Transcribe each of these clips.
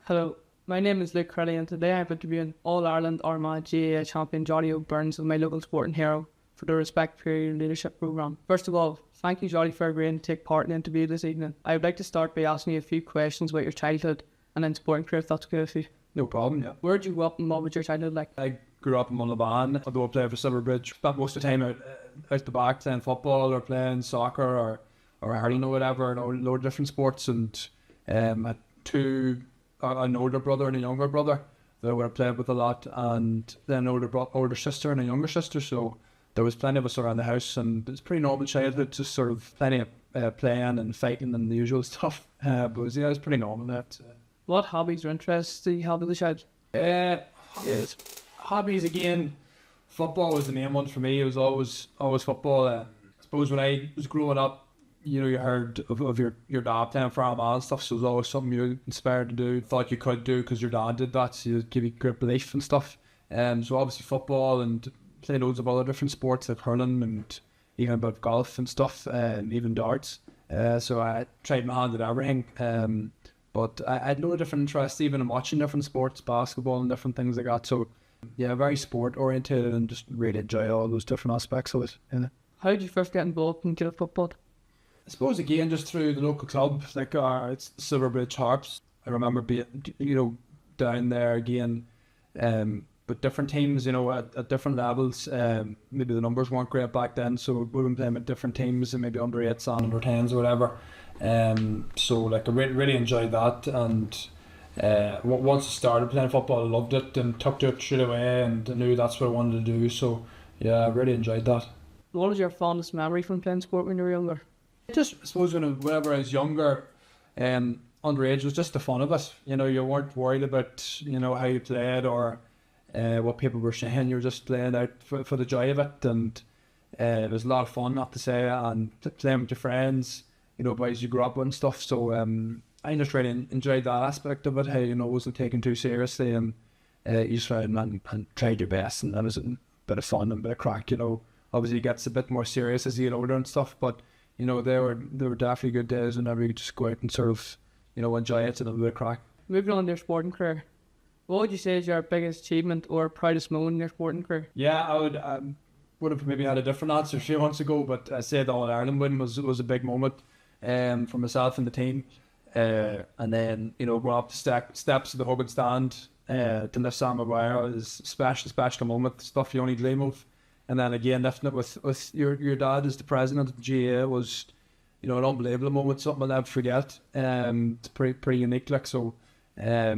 Hello, my name is Crilly and today I'm interviewing All-Ireland Armagh GAA champion Jarlath Óg Burns of my local sporting hero for the Respect Period Leadership Programme. First of all, thank you Jarlath for agreeing to take part in the interview this evening. I would like to start by asking you a few questions about your childhood and then sporting career if that's okay with you. No problem, yeah. Where did you grow up and what was your childhood like? I grew up in Mullaban, although I played for Silverbridge. Spent most of the time out the back playing football or playing soccer or hurling or whatever, and a load of different sports. And I had an older brother and a younger brother that I would have played with a lot, and then an older sister and a younger sister. So there was plenty of us around the house, and it's pretty normal childhood, just sort of plenty of playing and fighting and the usual stuff. But yeah, it's pretty normal. That. What hobbies or interests do you have as a child? Yes. Hobbies again. Football was the main one for me. It was always football. I suppose when I was growing up, you heard of your dad playing for Armagh and stuff, so it was always something you were inspired to do, thought you could do because your dad did that, so it gave you great belief and stuff. So obviously football, and played loads of other different sports like hurling and even a bit of golf and stuff, and even darts. So I tried my hand at everything. But I had loads of different interests, even in watching different sports, basketball and different things like that. So yeah, very sport oriented and just really enjoy all those different aspects of it. Yeah. How did you first get involved in Gaelic football? I suppose again just through the local club, like it's Silverbridge Harps. I remember being down there again, with different teams, at different levels. Maybe the numbers weren't great back then, so we've been playing with different teams and maybe under 8s and under 10s or whatever. So like I really enjoyed that, and once I started playing football, I loved it and took to it straight away, and I knew that's what I wanted to do. So yeah, I really enjoyed that. What was your fondest memory from playing sport when you were younger? Just I suppose whenever I was younger, underage was just the fun of it. You weren't worried about how you played or what people were saying. You were just playing out for the joy of it, and it was a lot of fun, not to say, and playing with your friends, boys you grew up with and stuff. So I just really enjoyed that aspect of it. How it wasn't taken too seriously, and you just tried and tried your best, and that was a bit of fun and a bit of crack. Obviously it gets a bit more serious as you get older and stuff, but they were definitely good days whenever you could just go out and sort of enjoy it and a bit of crack. Moving on to your sporting career, what would you say is your biggest achievement or proudest moment in your sporting career? Yeah, I would have maybe had a different answer a few months ago, but I say the All-Ireland win was a big moment for myself and the team. And then, going up the steps of the Hogan stand to lift Sam Maguire is a special moment, stuff you only dream of. And then again, lifting it with your dad as the president of the GAA was, an unbelievable moment, something I'll never forget. It's pretty unique, like, so I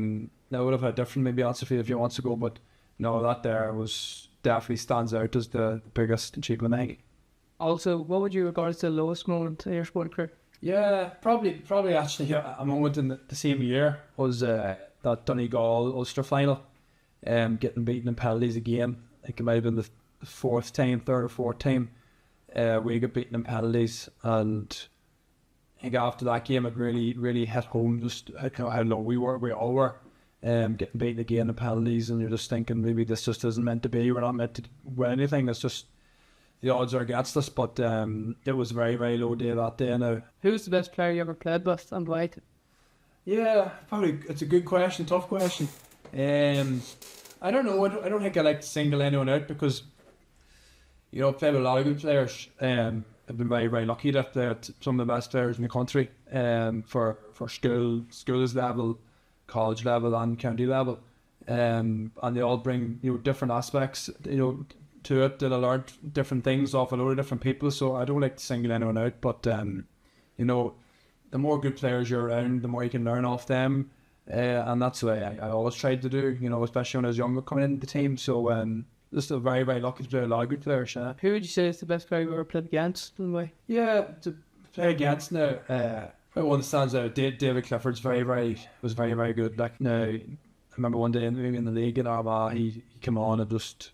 would have had a different maybe answer for you a few months ago, but no, that there was definitely stands out as the biggest achievement, I think. Also, what would you regard as the lowest moment in your sporting career? Yeah, probably actually a moment in the same year was that Donegal Ulster final, getting beaten in penalties again. I think it might have been the third or fourth time we got beaten in penalties, and I think after that game it really hit home just how low we all were, getting beaten again in penalties, and you're just thinking maybe this just isn't meant to be, we're not meant to win anything, it's just the odds are against us. But it was a very, very low day that day now. Who's the best player you ever played with and why? Yeah, probably it's a good question, tough question. I don't know, I don't think I like to single anyone out because I've played with a lot of good players. I've been very, very lucky to have played some of the best players in the country, for schools level, college level and county level. And they all bring different aspects to it, that I learned different things off a load of different people, so I don't like to single anyone out, but the more good players you're around, the more you can learn off them, and that's the way I always tried to do, especially when I was younger coming into the team. So just a very, very lucky to play a lot of good players. Who would you say is the best player you ever played against and why? Yeah, to play against now, one that stands out, David Clifford's very, very good. Like, now, I remember one day maybe in the league in Armagh, he came on and just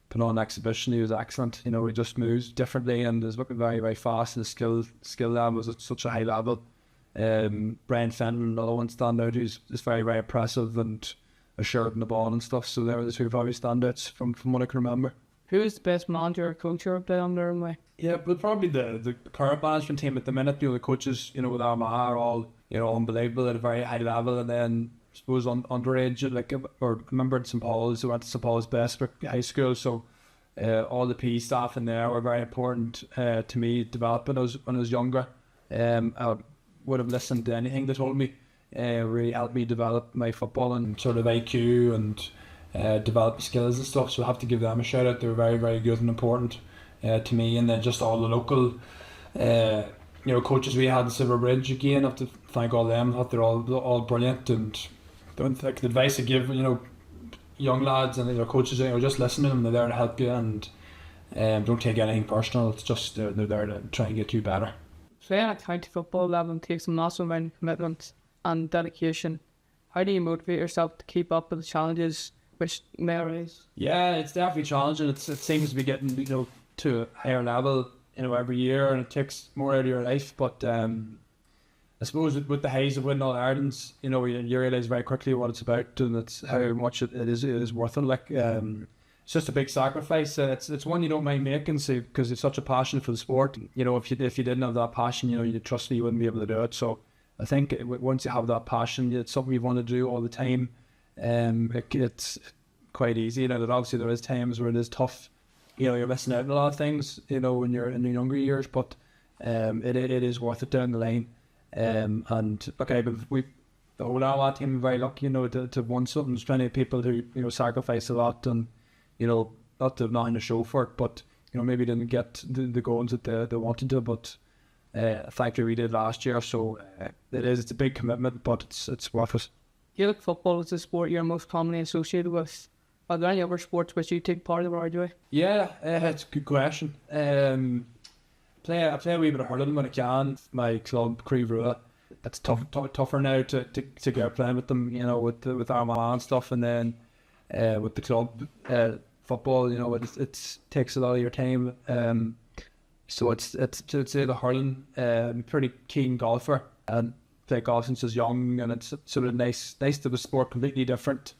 put on an exhibition. He was excellent. He just moves differently and is looking very, very fast, and his skill level was at such a high level. Brian Fenton, another one stand out, who's very, very impressive and assured in the ball and stuff. So there were the two probably standouts from what I can remember. Who is the best manager or coach you ever played under and why? Yeah, but probably the current management team at the minute. The coaches, with Armagh are all unbelievable at a very high level, and then suppose underage, like, or I remember in St Paul's, I went to St Paul's Bestwick High School, so all the PE staff in there were very important to me developing when I was younger. I would have listened to anything they told me. Really helped me develop my football and sort of IQ and develop my skills and stuff. So I have to give them a shout out. They were very, very good and important to me. And then just all the local coaches we had in Silverbridge, again, I have to thank all them. I thought they're all brilliant, and don't think the advice I give young lads and coaches, just listen to them. They're there to help you, and don't take anything personal. It's just they're there to try and get you better. Playing at county football level takes a massive amount of commitment and dedication. How do you motivate yourself to keep up with the challenges which may arise? Yeah, it's definitely challenging. It seems to be getting to a higher level every year, and it takes more out of your life. But I suppose with the highs of winning All Ireland's, you realise very quickly what it's about, and it's how much it is worth it. Like it's just a big sacrifice. It's one you don't mind making, because it's such a passion for the sport. If you didn't have that passion, you trust me, you wouldn't be able to do it. So I think once you have that passion, it's something you want to do all the time. It's quite easy. Obviously there is times where it is tough. You're missing out on a lot of things. When you're in your younger years, but it is worth it down the line. And okay, but the whole Armagh team are very lucky, to have won something. There's plenty of people who sacrifice a lot, and not to have nothing to show for it, but maybe didn't get the goals that they wanted to, but thankfully we did last year. So it's a big commitment, but it's worth it. Gaelic football is the sport you're most commonly associated with. Are there any other sports which you take part in or enjoy? Yeah, it's a good question. I play a wee bit of hurling when I can. My club, Crilly, it's tougher now to get playing with them, with Armagh and stuff, and then with the club football, it takes a lot of your time. So it's to say the hurling. I'm a pretty keen golfer and play golf since I was young, and it's sort of nice to have a sport completely different,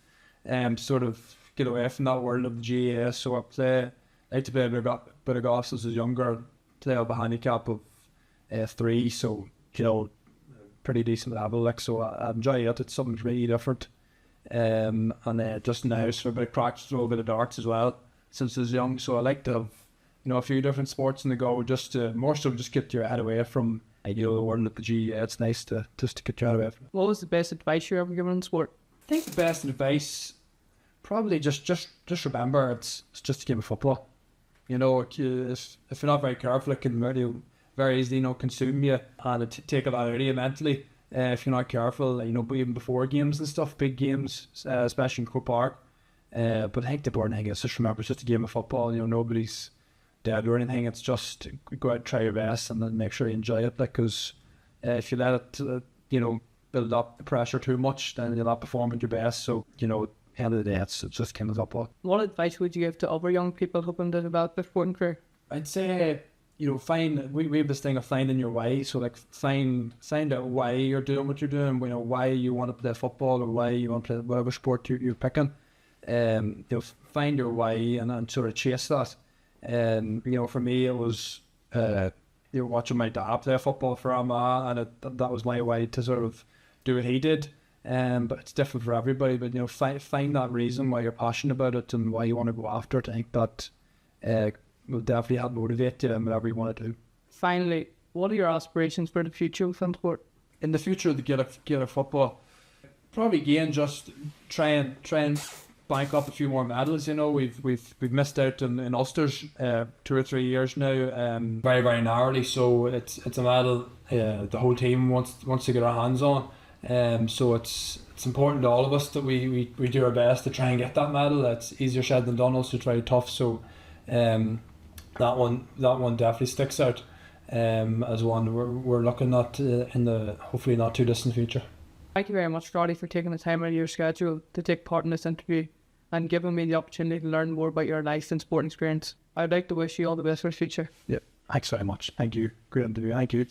sort of get away from that world of the GAA. So I like to play a bit of golf since I was younger. Play up a handicap of 3, so pretty decent level. Like, so I enjoy it. It's something really different. And just now, so a bit of crack, throw a bit of darts as well since I was young. So I like to have a few different sports in the go, just to more so just get your head away from the world of the GAA. It's nice to get your head away from it. What was the best advice you ever given in sport? I think the best advice, probably just remember it's just a game of football. If you're not very careful, it can very easily consume you, and take a lot out of you mentally. If you're not careful, even before games and stuff, big games, especially in Croke Park. But I think the important thing is just remember it's just a game of football. Nobody's dead or anything. It's just go out and try your best, and then make sure you enjoy it. Because if you let it, build up the pressure too much, then you'll not perform at your best. So at the end of the day, it's just kind of football. What advice would you give to other young people hoping to develop their sporting career? I'd say we have this thing of finding your way. So like find out why you're doing what you're doing. Why you want to play football, or why you want to play whatever sport you're picking. Find your way and sort of chase that. For me it was watching my dad play football for Armagh, and that was my way to sort of do what he did. But it's different for everybody. But find that reason why you're passionate about it and why you want to go after it. I think that will definitely help motivate you in whatever you want to do. Finally, what are your aspirations for the future within sport? In the future of the Gaelic football, probably again just try and bank up a few more medals. We've missed out in Ulster's 2 or 3 years now, very, very narrowly. So it's a medal the whole team wants to get our hands on. So it's important to all of us that we do our best to try and get that medal. It's easier said than done. Also, it's very tough. So that one definitely sticks out as one we're looking at in the hopefully not too distant future. Thank you very much, Roddy, for taking the time out of your schedule to take part in this interview and giving me the opportunity to learn more about your life and sporting experience. I'd like to wish you all the best for the future. Yeah, thanks very much. Thank you. Great interview. Thank you.